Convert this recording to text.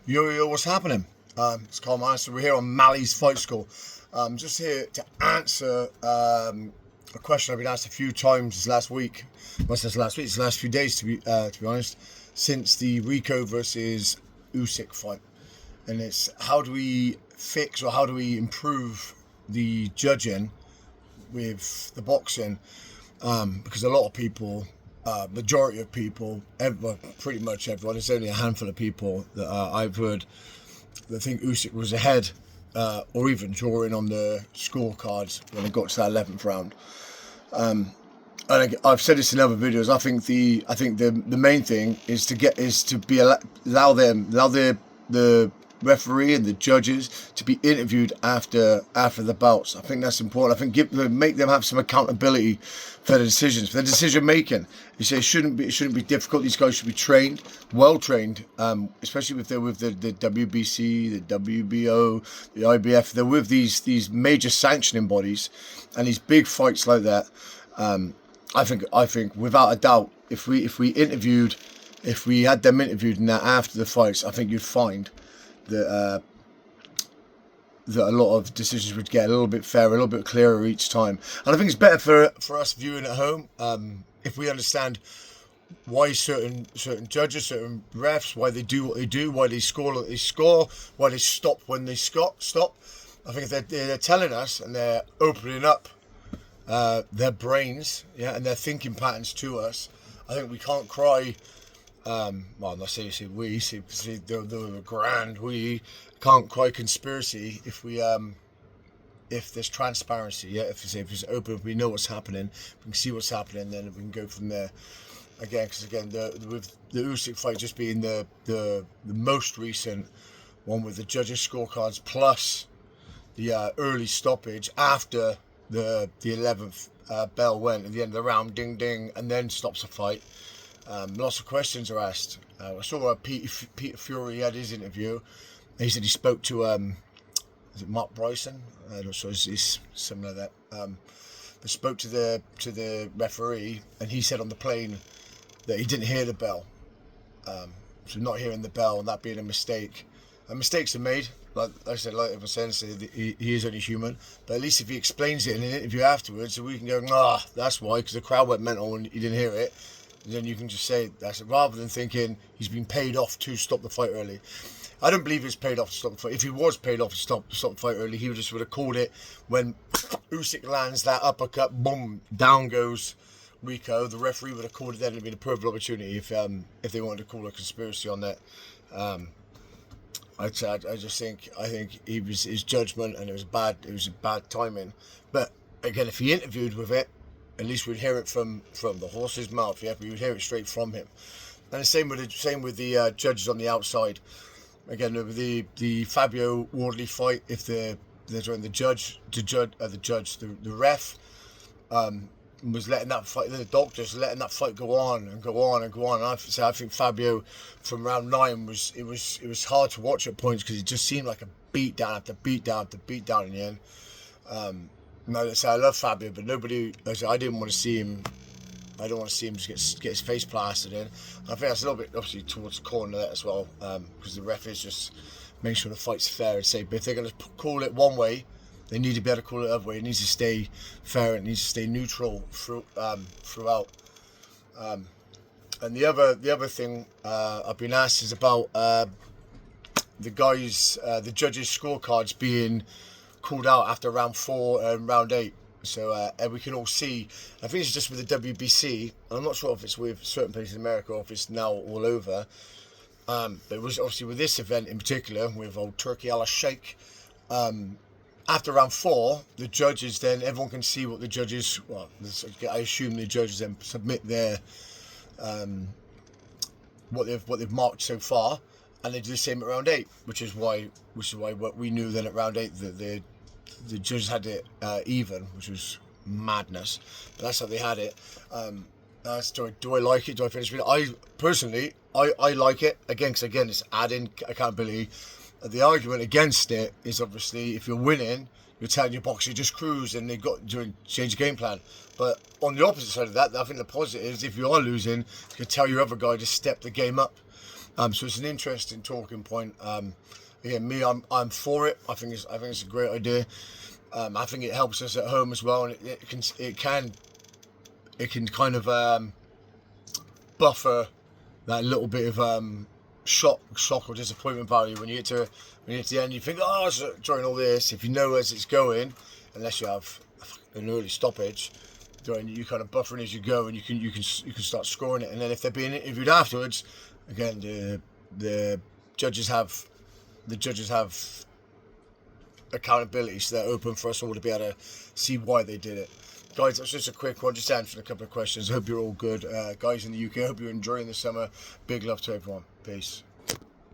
Yo, what's happening? It's Carl Meister. We're here on Mally's Fight School. Just here to answer a question I've been asked a few times this last week. Well, this last week, it's the last few days to be honest, since the Rico versus Usyk fight. And it's how do we fix or how do we improve the judging with the boxing? Because a lot of people, majority of people, pretty much everyone, there's only a handful of people that I've heard that think Usyk was ahead or even drawing on the scorecards when it got to that 11th round. And I've said this in other videos. I think the main thing is to allow the referee and the judges to be interviewed after the bouts. I think that's important. I think make them have some accountability for the decisions, for the decision making. You say it shouldn't be difficult. These guys should be trained, well trained, especially if they're with the WBC, the WBO, the IBF. They're with these major sanctioning bodies, and these big fights like that. I think without a doubt, if we had them interviewed and that after the fights, I think you'd find that a lot of decisions would get a little bit fairer, a little bit clearer each time. And I think it's better for us viewing at home if we understand why certain judges, certain refs, why they do what they do, why they score what they score, why they stop when they stop. I think if they're telling us and they're opening up their brains, and their thinking patterns to us, I think we can't cry. Well, not seriously, we see the grand. We can't cry conspiracy if there's transparency. If it's open, if we know what's happening, we can see what's happening, then we can go from there. Because with the Usyk fight just being the most recent one with the judges' scorecards plus the early stoppage after the 11th bell went at the end of the round, ding ding, and then stops the fight. Lots of questions are asked. I saw Peter Fury had his interview. He said he spoke to is it Mark Bryson? I'm not sure. It's similar to that. But spoke to the referee, and he said on the plane that he didn't hear the bell. So not hearing the bell and that being a mistake. And mistakes are made. Like I said, like I was saying, he is only human. But at least if he explains it in an interview afterwards, so we can go, that's why, because the crowd went mental and he didn't hear it. And then you can just say that's it, rather than thinking he's been paid off to stop the fight early. I don't believe he was paid off to stop the fight. If he was paid off to stop the fight early, he would have called it when Usyk lands that uppercut, boom, down goes Rico. The referee would have called it then. It would have been a perfect opportunity if they wanted to call a conspiracy on that. I think he was his judgment, and it was bad timing. But again, if he interviewed with it, at least we'd hear it from the horse's mouth. We would hear it straight from him. And the same with the judges on the outside. Again, the Fabio Wardley fight, if the ref was letting that fight, the doctors letting that fight go on and go on and go on. And I think Fabio from round 9 it was hard to watch at points because it just seemed like a beat down after beat down after beat down in the end. I love Fabio, but I didn't want to see him. I don't want to see him just get his face plastered in. I think that's a little bit obviously towards the corner there as well, because the ref is just making sure the fight's fair and safe. But if they're going to call it one way, they need to be able to call it the other way. It needs to stay fair. It needs to stay neutral throughout. And the other thing I've been asked is about the judges' scorecards being called out after round 4 and round 8. So we can all see. I think it's just with the WBC. I'm not sure if it's with certain places in America or if it's now all over. But it was obviously with this event in particular with old Turkey Al Sheikh. After round 4, the judges then everyone can see what the judges. Well, I assume the judges then submit their what they've marked so far, and they do the same at round 8, which is why what we knew then at round 8 that the judges had it even, which was madness. But that's how they had it. Do I like it? Do I finish with it? I personally like it because it's adding accountability. The argument against it is obviously if you're winning, you're telling your boxer just cruise and they've got to change the game plan. But on the opposite side of that, I think the positive is if you are losing, you can tell your other guy to step the game up. So it's an interesting talking point. Again, I'm for it. I think it's a great idea. I think it helps us at home as well, and it can kind of buffer that little bit of shock or disappointment value when you get to the end. You think, oh, so during all this, if you know as it's going, unless you have an early stoppage, then you kind of buffering as you go, and you can start scoring it. And then if they're being interviewed afterwards, again, the judges have accountability, so they're open for us all to be able to see why they did it. Guys, that's just a quick one, just answering a couple of questions. I hope you're all good. Guys in the UK, I hope you're enjoying the summer. Big love to everyone. Peace.